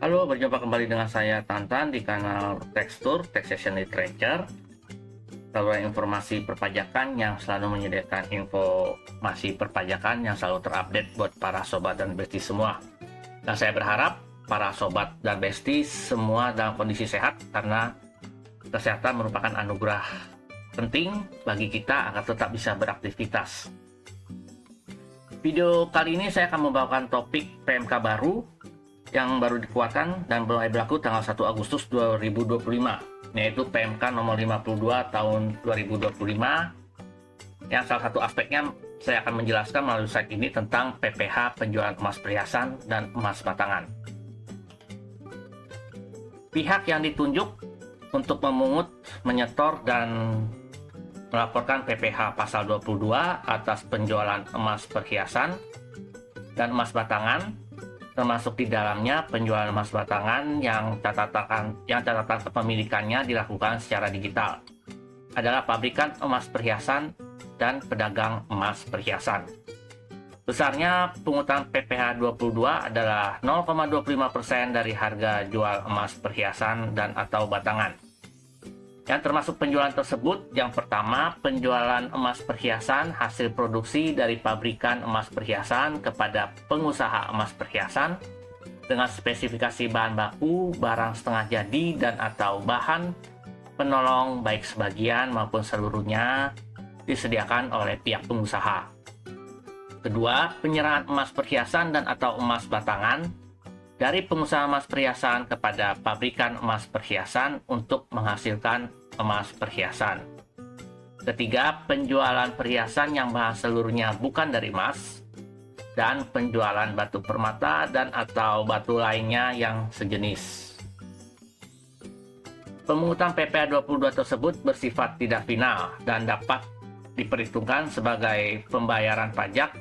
Halo, berjumpa kembali dengan saya Tantan di kanal Tekstur, Taxation Literature. Saluran informasi perpajakan yang selalu menyediakan informasi perpajakan yang selalu terupdate buat para sobat dan bestie semua. Dan saya berharap para sobat dan bestie semua dalam kondisi sehat karena kesehatan merupakan anugerah penting bagi kita agar tetap bisa beraktivitas. Video kali ini saya akan membawakan topik PMK baru yang baru dikeluarkan dan mulai berlaku tanggal 1 Agustus 2025, yaitu PMK nomor 52 tahun 2025, yang salah satu aspeknya saya akan menjelaskan melalui slide ini tentang PPh penjualan emas perhiasan dan emas batangan. Pihak yang ditunjuk untuk memungut, menyetor, dan melaporkan PPh pasal 22 atas penjualan emas perhiasan dan emas batangan, termasuk di dalamnya penjualan emas batangan yang catatan kepemilikannya dilakukan secara digital, adalah pabrikan emas perhiasan dan pedagang emas perhiasan. Besarnya pungutan PPh 22 adalah 0,25% dari harga jual emas perhiasan dan atau batangan. Yang termasuk penjualan tersebut, yang pertama, penjualan emas perhiasan hasil produksi dari pabrikan emas perhiasan kepada pengusaha emas perhiasan dengan spesifikasi bahan baku, barang setengah jadi, dan atau bahan penolong baik sebagian maupun seluruhnya disediakan oleh pihak pengusaha. Kedua, penyerahan emas perhiasan dan atau emas batangan dari pengusaha emas perhiasan kepada pabrikan emas perhiasan untuk menghasilkan emas perhiasan. Ketiga, penjualan perhiasan yang bahan seluruhnya bukan dari emas, dan penjualan batu permata dan atau batu lainnya yang sejenis. Pemungutan PPh 22 tersebut bersifat tidak final dan dapat diperhitungkan sebagai pembayaran pajak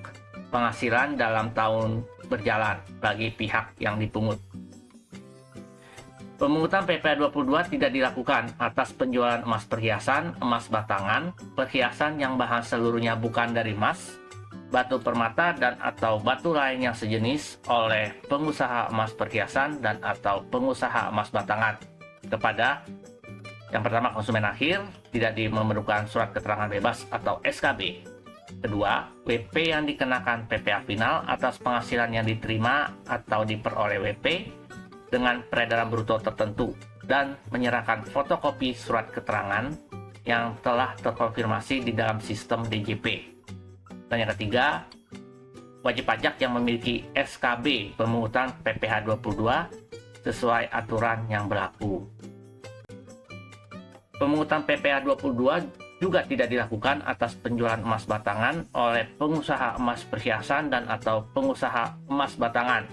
penghasilan dalam tahun berjalan bagi pihak yang dipungut. Pemungutan PPh 22 tidak dilakukan atas penjualan emas perhiasan, emas batangan, perhiasan yang bahan seluruhnya bukan dari emas, batu permata dan atau batu lain yang sejenis oleh pengusaha emas perhiasan dan atau pengusaha emas batangan kepada yang pertama, konsumen akhir tidak memerlukan surat keterangan bebas atau SKB. Kedua, WP yang dikenakan PPh final atas penghasilan yang diterima atau diperoleh WP dengan peredaran bruto tertentu dan menyerahkan fotokopi surat keterangan yang telah terkonfirmasi di dalam sistem DJP. Dan yang ketiga, wajib pajak yang memiliki SKB pemungutan PPh 22 sesuai aturan yang berlaku. Pemungutan PPh 22 juga tidak dilakukan atas penjualan emas batangan oleh pengusaha emas perhiasan dan atau pengusaha emas batangan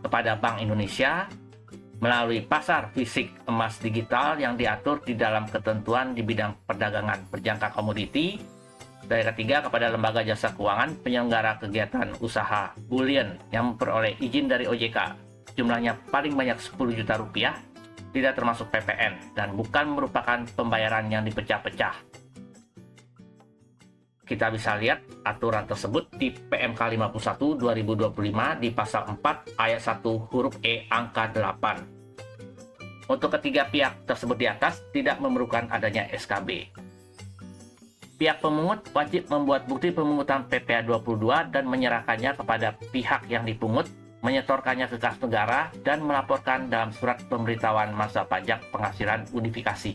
kepada Bank Indonesia melalui pasar fisik emas digital yang diatur di dalam ketentuan di bidang perdagangan berjangka komoditi. Dan ketiga, kepada lembaga jasa keuangan penyelenggara kegiatan usaha bullion yang memperoleh izin dari OJK jumlahnya paling banyak 10 juta rupiah, tidak termasuk PPN dan bukan merupakan pembayaran yang dipecah-pecah. Kita bisa lihat aturan tersebut di PMK 51 2025 di pasal 4 ayat 1 huruf E angka 8. Untuk ketiga pihak tersebut di atas tidak memerlukan adanya SKB. Pihak pemungut wajib membuat bukti pemungutan PPh 22 dan menyerahkannya kepada pihak yang dipungut, menyetorkannya ke kas negara, dan melaporkan dalam surat pemberitahuan masa pajak penghasilan unifikasi.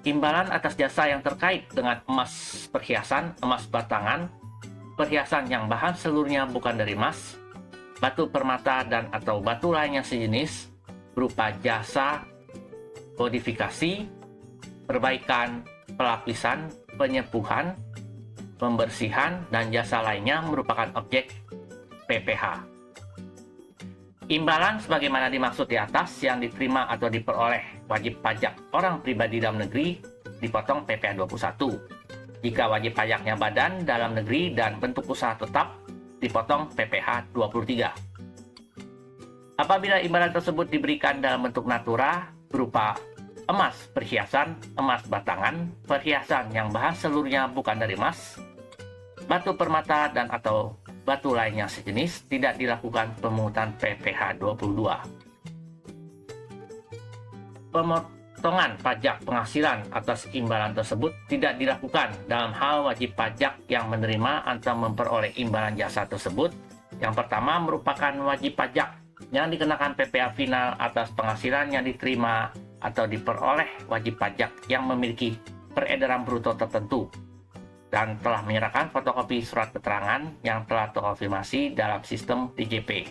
Imbalan atas jasa yang terkait dengan emas perhiasan, emas batangan, perhiasan yang bahan seluruhnya bukan dari emas, batu permata dan atau batu lain yang sejenis berupa jasa kodifikasi, perbaikan, pelapisan, penyepuhan, pembersihan, dan jasa lainnya merupakan objek PPh. Imbalan sebagaimana dimaksud di atas yang diterima atau diperoleh wajib pajak orang pribadi dalam negeri dipotong PPh 21. Jika wajib pajaknya badan dalam negeri dan bentuk usaha tetap dipotong PPh 23. Apabila imbalan tersebut diberikan dalam bentuk natura berupa emas perhiasan, emas batangan, perhiasan yang bahan seluruhnya bukan dari emas, batu permata dan atau batu lainnya sejenis, tidak dilakukan pemungutan PPh 22. Pemotongan pajak penghasilan atas imbalan tersebut tidak dilakukan dalam hal wajib pajak yang menerima atau memperoleh imbalan jasa tersebut. Yang pertama merupakan wajib pajak yang dikenakan PPh final atas penghasilan yang diterima atau diperoleh wajib pajak yang memiliki peredaran bruto tertentu dan telah menyerahkan fotokopi surat keterangan yang telah terkonfirmasi dalam sistem DJP.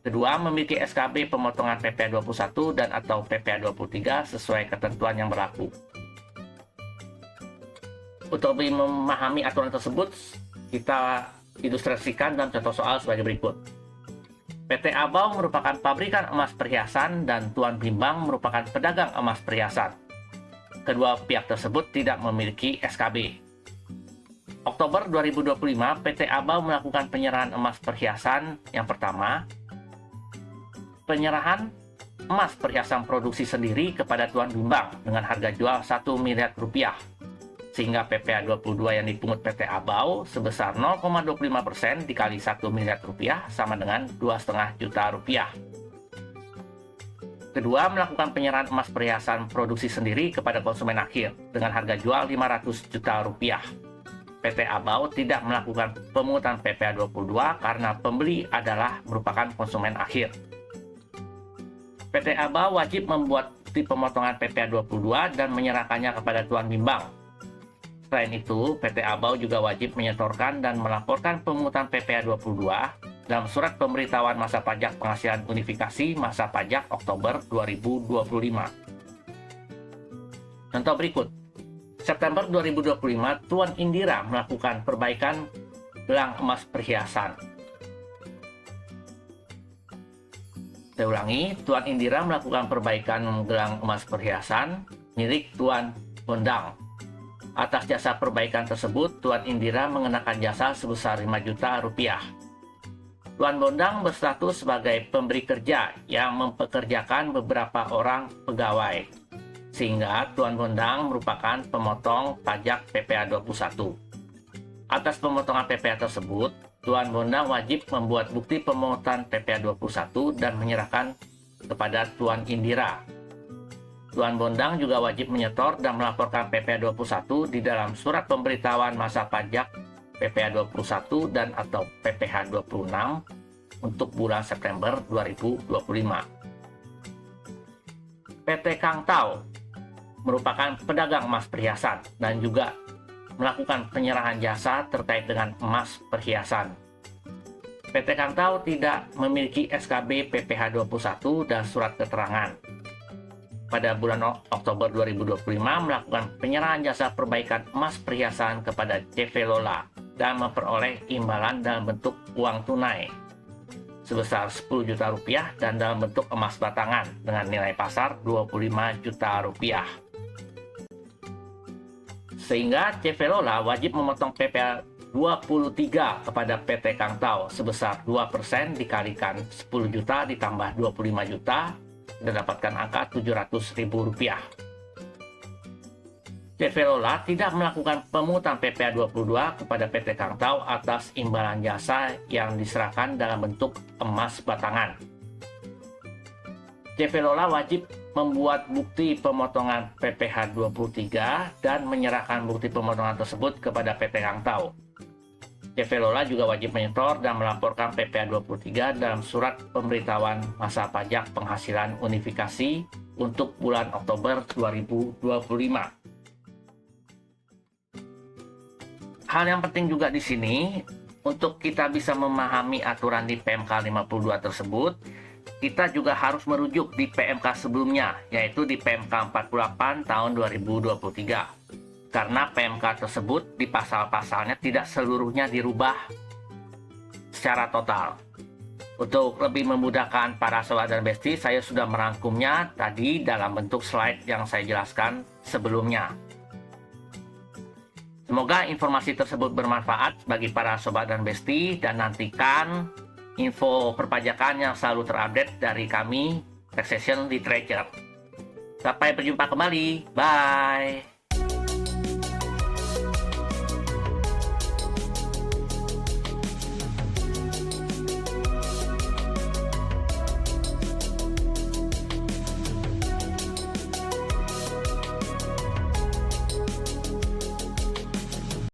Kedua, memiliki SKB pemotongan PPh 21 dan atau PPh 23 sesuai ketentuan yang berlaku. Untuk lebih memahami aturan tersebut, kita ilustrasikan dalam contoh soal sebagai berikut. PT Abau merupakan pabrikan emas perhiasan dan Tuan Bimbang merupakan pedagang emas perhiasan. Kedua pihak tersebut tidak memiliki SKB. Oktober 2025, PT Abau melakukan penyerahan emas perhiasan yang pertama, penyerahan emas perhiasan produksi sendiri kepada Tuan Bimbang dengan harga jual 1 miliar rupiah, sehingga PPh 22 yang dipungut PT Abau sebesar 0,25% dikali 1 miliar rupiah sama dengan 2,5 juta rupiah. Kedua, melakukan penyerahan emas perhiasan produksi sendiri kepada konsumen akhir dengan harga jual 500 juta rupiah. PT Abau tidak melakukan pemungutan PPh 22 karena pembeli adalah merupakan konsumen akhir. PT Abau wajib membuat bukti pemotongan PPh 22 dan menyerahkannya kepada Tuan Bimbang. Selain itu, PT Abau juga wajib menyetorkan dan melaporkan pemungutan PPh 22 dalam surat pemberitahuan masa pajak penghasilan unifikasi masa pajak Oktober 2025. Contoh berikut. September 2025, Tuan Indira melakukan perbaikan gelang emas perhiasan. Saya ulangi, Tuan Indira melakukan perbaikan gelang emas perhiasan milik Tuan Bondang. Atas jasa perbaikan tersebut, Tuan Indira mengenakan jasa sebesar 5 juta rupiah. Tuan Bondang berstatus sebagai pemberi kerja yang mempekerjakan beberapa orang pegawai, sehingga Tuan Bondang merupakan pemotong pajak PPh 21. Atas pemotongan PPh tersebut, Tuan Bondang wajib membuat bukti pemungutan PPh 21 dan menyerahkan kepada Tuan Indira. Tuan Bondang juga wajib menyetor dan melaporkan PPh 21 di dalam surat pemberitahuan masa pajak PPh 21 dan atau PPh 26 untuk bulan September 2025. PT Kang Tao merupakan pedagang emas perhiasan dan juga melakukan penyerahan jasa terkait dengan emas perhiasan. PT Kang Tao tidak memiliki SKB PPh 21 dan surat keterangan. Pada bulan Oktober 2025 melakukan penyerahan jasa perbaikan emas perhiasan kepada CV Lola dan memperoleh imbalan dalam bentuk uang tunai sebesar 10 juta rupiah dan dalam bentuk emas batangan dengan nilai pasar 25 juta rupiah. Sehingga CV Lola wajib memotong PPh 23 kepada PT Kang Tao sebesar 2% dikalikan 10 juta ditambah 25 juta mendapatkan angka 700.000 rupiah. CV Lola tidak melakukan pemungutan PPh 22 kepada PT Kang Tao atas imbalan jasa yang diserahkan dalam bentuk emas batangan. CV Lola wajib membuat bukti pemotongan PPh 23 dan menyerahkan bukti pemotongan tersebut kepada PT Kang Tao. CV Lola juga wajib menyetor dan melaporkan PPh 23 dalam surat pemberitahuan masa pajak penghasilan unifikasi untuk bulan Oktober 2025. Hal yang penting juga di sini, untuk kita bisa memahami aturan di PMK 52 tersebut, kita juga harus merujuk di PMK sebelumnya, yaitu di PMK 48 tahun 2023. Karena PMK tersebut di pasal-pasalnya tidak seluruhnya dirubah secara total. Untuk lebih memudahkan para sobat dan besti, saya sudah merangkumnya tadi dalam bentuk slide yang saya jelaskan sebelumnya. Semoga informasi tersebut bermanfaat bagi para sobat dan besti dan nantikan info perpajakan yang selalu terupdate dari kami, Taxation Literature. Sampai berjumpa kembali. Bye.